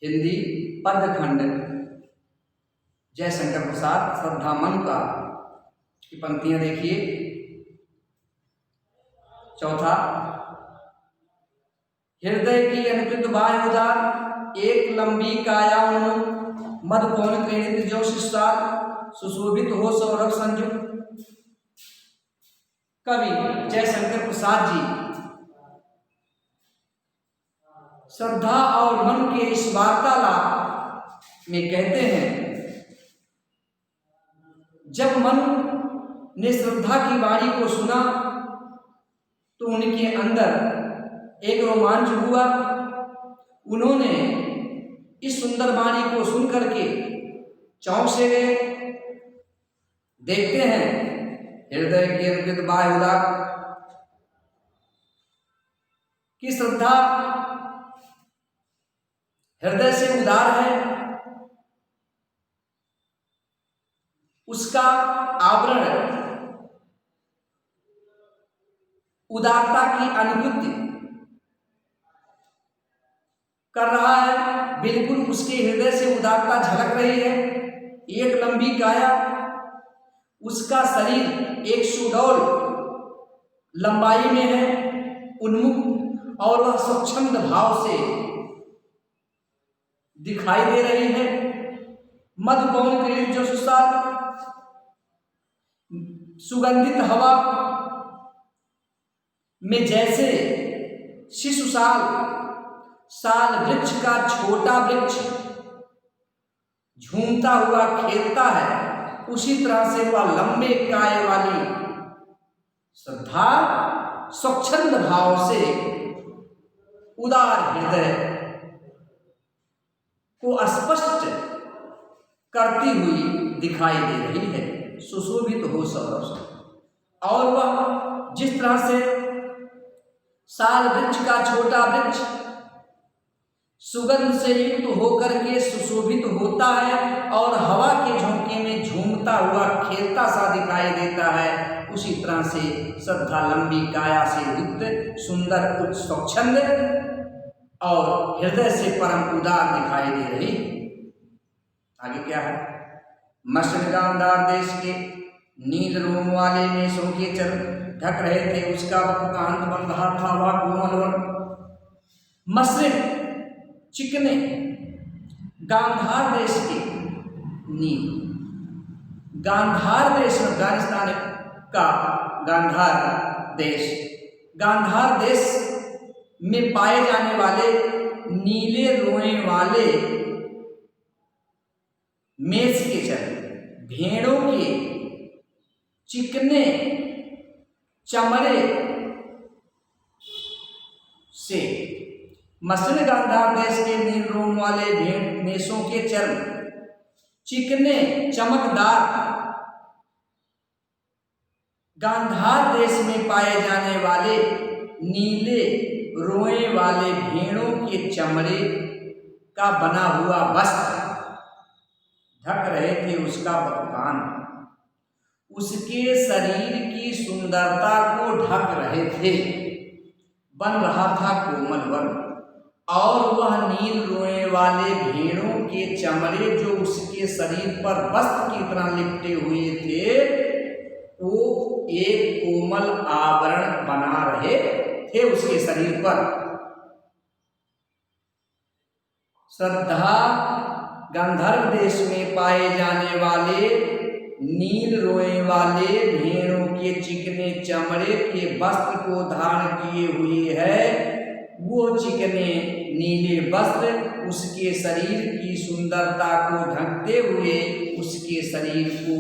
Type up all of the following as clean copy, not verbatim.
हिंदी पद्यखंड जयशंकर प्रसाद श्रद्धा मन का की पंक्तियां देखिए। चौथा, हृदय की अनुकृत बाह्य उदार, एक लंबी काया उन्मुख, मद कौन क्रीड़ित जो शिष्टार, सुशोभित हो सौरभ संयुक्त। कवि जयशंकर प्रसाद जी श्रद्धा और मन के इस वार्तालाप में कहते हैं, जब मन ने श्रद्धा की वाणी को सुना तो उनके अंदर एक रोमांच हुआ। उन्होंने इस सुंदर वाणी को सुन करके चौंक से गए। देखते हैं हृदय की अनुकृत बाह्य उदार की श्रद्धा हृदय से उदार है, उसका आवरण उदारता की अनुभूति कर रहा है। बिल्कुल उसके हृदय से उदारता झलक रही है। एक लंबी काया, उसका शरीर एक सुडौल लंबाई में है, उन्मुख, और वह स्वच्छंद भाव से दिखाई दे रही है। मद कौन क्रीड़ित जो सुसार, सुगंधित हवा में जैसे शिशु साल वृक्ष का छोटा वृक्ष झूमता हुआ खेलता है, उसी तरह से वह लंबे काय वाली श्रद्धा स्वच्छंद भाव से उदार हृदय को स्पष्ट करती हुई दिखाई दे रही है। सुशोभित हो सौरभ से, और वह जिस तरह से साल वृक्ष का छोटा वृक्ष सुगंध से युक्त होकर के सुशोभित होता है और हवा के झोंके में झूमता हुआ खेलता सा दिखाई देता है, उसी तरह से श्रद्धा लंबी काया से युक्त सुंदर स्वच्छंद और हृदय से परम उदार दिखाई दे रही। आगे क्या है? मस्त गांधार देश के नील रोम वाले मेषों के चरण ढक रहे थे, उसका वक्रांत बन रहा था वह कोमल वन। मशरिक चिकने गांधार देश के नील, गांधार देश अफगानिस्तान का गांधार देश में पाए जाने वाले नीले रोए वाले मेष के चरण, भेड़ों के चिकने चमड़े से मसलिन गांधार देश के नील रोम वाले भेड़ मेषों के चर्म चिकने चमकदार गांधार देश में पाए जाने वाले नीले रोए वाले भेड़ों के चमड़े का बना हुआ वस्त्र ढक रहे थे उसका वक्रान, उसके शरीर की सुंदरता को ढक रहे थे। बन रहा था कोमल वर्ण, और वह नील रोए वाले भेड़ों के चमड़े जो उसके शरीर पर वस्त्र की तरह लिपटे हुए थे, वो एक कोमल आवरण बना रहे थे उसके शरीर पर। श्रद्धा गांधार देश में पाए जाने वाले नील रोए वाले भेड़ों के चिकने चमड़े के वस्त्र को धारण किए हुए है। वो चिकने नीले वस्त्र उसके शरीर की सुंदरता को ढकते हुए उसके शरीर को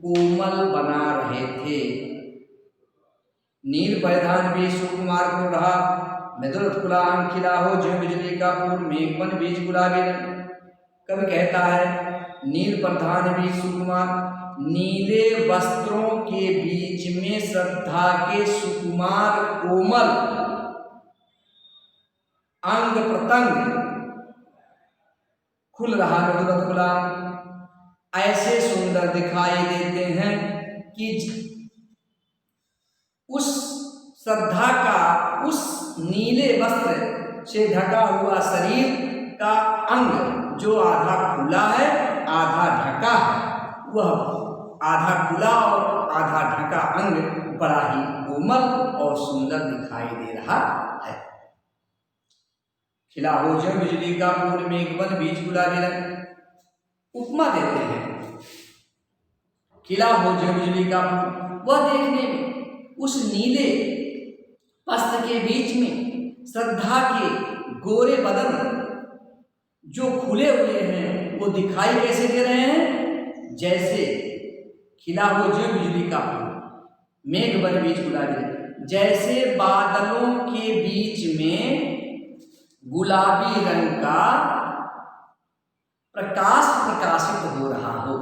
कोमल बना रहे थे। नील परिधान भी सुकुमार को रहा, मृदुल खुला खिला हो जो बिजली का फूल, मेघवन बीज गुलाबी रंग। कवि कहता है नील प्रधान भी सुकुमार, नीले वस्त्रों के बीच में श्रद्धा के सुकुमार कोमल अंग प्रत्यंग खुल रहा, मृदुल खुला, ऐसे सुंदर दिखाई देते हैं कि उस श्रद्धा का उस नीले वस्त्र से ढका हुआ शरीर का अंग वह आधा खुला और आधा ढका अंग बड़ा ही कोमल और सुंदर दिखाई दे रहा है। खिला हो जो बिजली का पूर्ण मेघवन बीच गुलाबी रंग। उपमा देते हैं, खिला हो जो बिजली का फूल, वह देखने में उस नीले वस्त्र के बीच में श्रद्धा के गोरे बदन जो खुले हुए हैं वो दिखाई कैसे दे रहे हैं? जैसे खिला हो जो बिजली का फूल, मेघ वन बीच गुलाबी, जैसे बादलों के बीच में गुलाबी रंग का प्रकाश प्रकाशित हो रहा हो,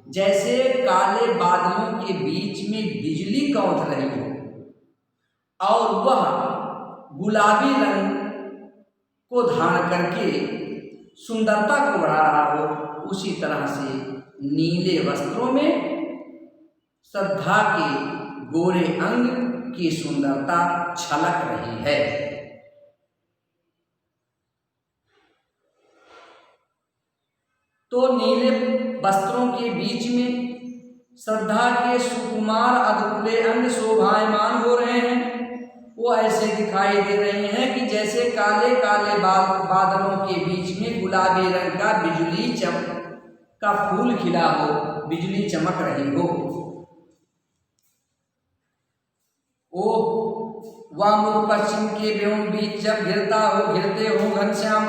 जैसे काले बादलों के बीच में बिजली कौंध रही हो और वह गुलाबी रंग को धारण करके सुंदरता को बढ़ा रहा हो, उसी तरह से नीले वस्त्रों में श्रद्धा के गोरे अंग की सुंदरता छलक रही है। तो नीले वस्त्रों के बीच में श्रद्धा के सुकुमार अधूरे अंग शोभायमान हो रहे हैं। वो ऐसे दिखाई दे रहे हैं कि जैसे काले काले बादलों के बीच में गुलाबी रंग का बिजली का फूल खिला हो, बिजली चमक रही हो। ओ वह मुख पश्चिम के व्योम बीच जब घिरते हो घनश्याम,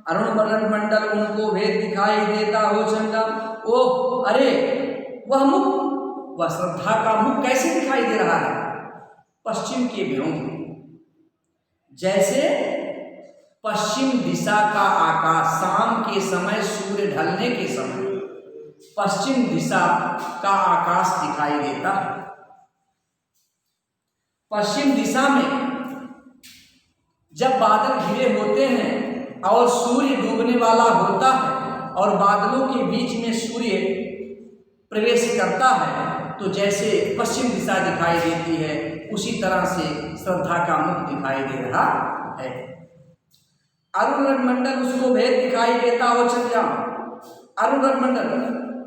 अरुण वर्णन मंडल उनको भेद दिखाई देता हो चंदम। ओ अरे वह मुख, वह श्रद्धा का मुख कैसे दिखाई दे रहा है? पश्चिम के व्योम, जैसे पश्चिम दिशा का आकाश शाम के समय, सूर्य ढलने के समय पश्चिम दिशा का आकाश दिखाई देता है। पश्चिम दिशा में जब बादल घिरे होते हैं और सूर्य डूबने वाला होता है और बादलों के बीच में सूर्य प्रवेश करता है, तो जैसे पश्चिम दिशा दिखाई देती है, उसी तरह से श्रद्धा का मुख दिखाई दे रहा है। अरुण मंडल उसको भेद दिखाई देता हो चंद्रमा, अरुण मंडल,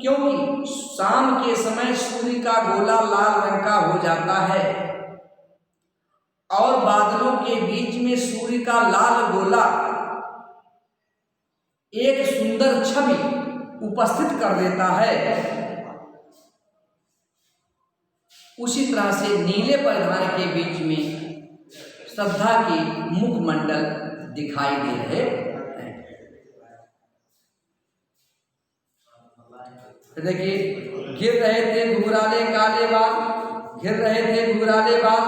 क्योंकि शाम के समय सूर्य का गोला लाल रंग का हो जाता है और बादलों के बीच में सूर्य का लाल गोला एक सुंदर छवि उपस्थित कर देता है। उसी तरह से नीले परिधान के बीच में श्रद्धा के मुखमंडल दिखाई दे रहे हैं। देखिए, घिर रहे थे घुघराले काले बाल, घिर रहे थे घुघराले बाल,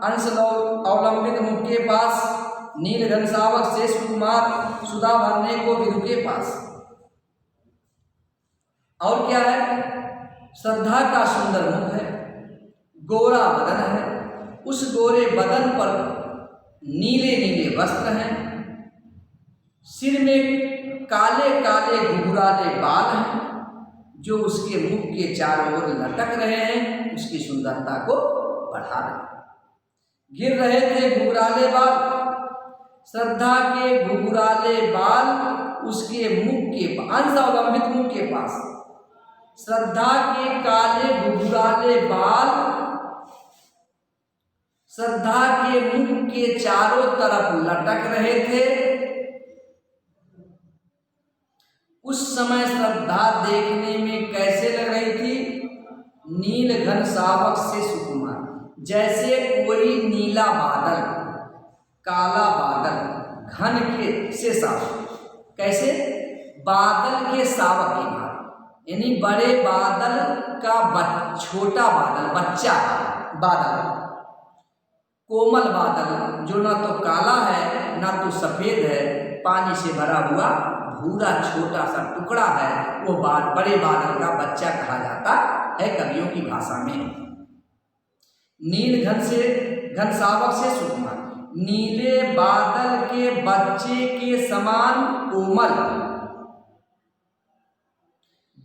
अंश अवलंबित मुख के पास, नील घनसावक शेष कुमार सुधा भरने को विदु के पास। और क्या है? श्रद्धा का सुंदर मुख है, गोरा बदन है, उस गोरे बदन पर नीले नीले वस्त्र हैं, सिर में काले काले घुघराले बाल हैं जो उसके मुख के चारों ओर लटक रहे हैं, उसकी सुंदरता को बढ़ा रहे हैं। गिर रहे थे घुघराले बाल, श्रद्धा के घुघराले बाल उसके मुख के अंश अवलंबित मुख के पास, श्रद्धा के काले घुघराले बाल श्रद्धा के मुख के चारों तरफ लटक रहे थे। उस समय श्रद्धा देखने में कैसे लग रही थी? नील घन सावक से सुकुमार, जैसे कोई नीला बादल, काला बादल घन के से सावक, कैसे? बादल के सावक की बात, यानी बड़े बादल का छोटा बादल, बच्चा बादल, कोमल बादल जो ना तो काला है ना तो सफेद है, पानी से भरा हुआ भूरा छोटा सा टुकड़ा है, वो बड़े बादल का बच्चा कहा जाता है कवियों की भाषा में। नील घन सावक से सुकुमार, नीले बादल के बच्चे के समान कोमल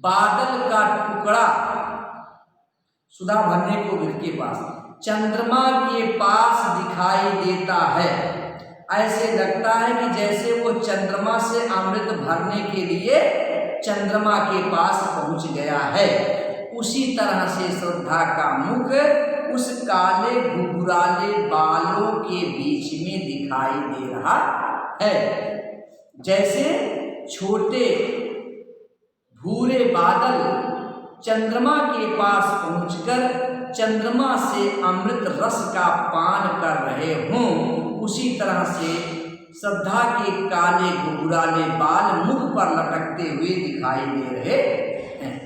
बादल का टुकड़ा सुधा भरने को विदु के पास, चंद्रमा के पास दिखाई देता है। ऐसे लगता है कि जैसे वो चंद्रमा से अमृत भरने के लिए चंद्रमा के पास पहुंच गया है, उसी तरह से श्रद्धा का मुख उस काले घुघराले बालों के बीच में दिखाई दे रहा है। जैसे छोटे भूरे बादल चंद्रमा के पास पहुंचकर चंद्रमा से अमृत रस का पान कर रहे हों, उसी तरह से श्रद्धा के काले घुघराले बाल मुख पर लटकते हुए दिखाई दे रहे हैं।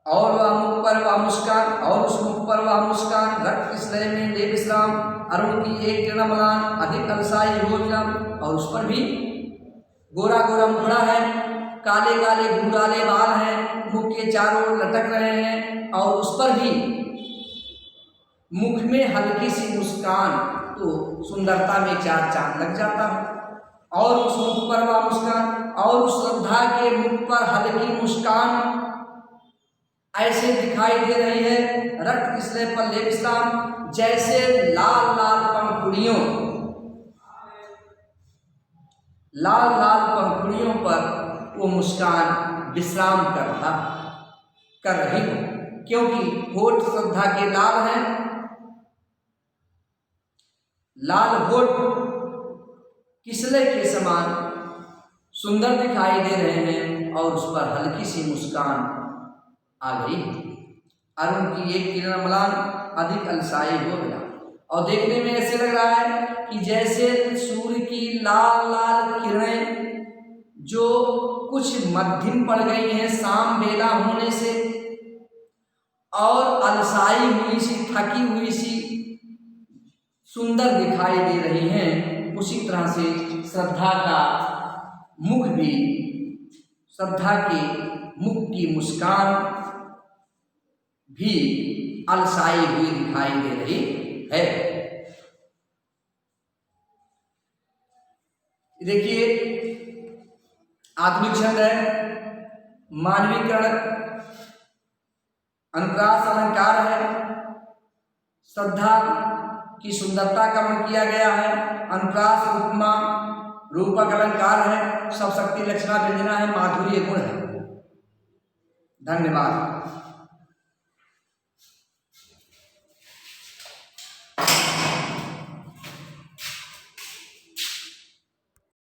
और वह मुख पर वह मुस्कान, और उस मुख पर वह मुस्कान रक्त किसलय में ले विश्राम, अरुण की एक किरण मलान अधिक अलसाई हो विराम। और उस पर भी गोरा गोरा मुखड़ा है, काले काले घुघराले बाल हैं, मुख के चारों ओर लटक रहे हैं, और उस पर भी मुख में हल्की सी मुस्कान, तो सुंदरता में चार चांद लग जाता है। और उस मुख पर वह मुस्कान, और उस श्रद्धा के मुख पर हल्की मुस्कान ऐसे दिखाई दे रही है, रक्त किसले पर ले विश्राम, जैसे लाल लाल पंखुड़ियों पर वो मुस्कान विश्राम कर रही हो, क्योंकि होठ श्रद्धा के लाल हैं, लाल होठ किसले के समान सुंदर दिखाई दे रहे हैं, और उस पर हल्की सी मुस्कान आ गई। अरुण की एक किरण मलान अधिक अलसाई हो गया, और देखने में ऐसे लग रहा है कि जैसे सूर्य की लाल लाल किरणें जो कुछ मध्यम पड़ गई हैं शाम बेला होने से, और अलसाई हुई सी, थकी हुई सी सुंदर दिखाई दे रही हैं, उसी तरह से श्रद्धा का मुख भी, श्रद्धा के मुख की मुस्कान भी अलसाई हुई दिखाई दे रही है। देखिए आधुनिक छंद है, मानवीकरण अनुप्रास अलंकार है, श्रद्धा की सुंदरता का वर्णन किया गया है, अनुप्रास उपमा रूपक अलंकार है, सब शक्ति लक्षणा व्यंजना है, माधुर्य गुण है। धन्यवाद।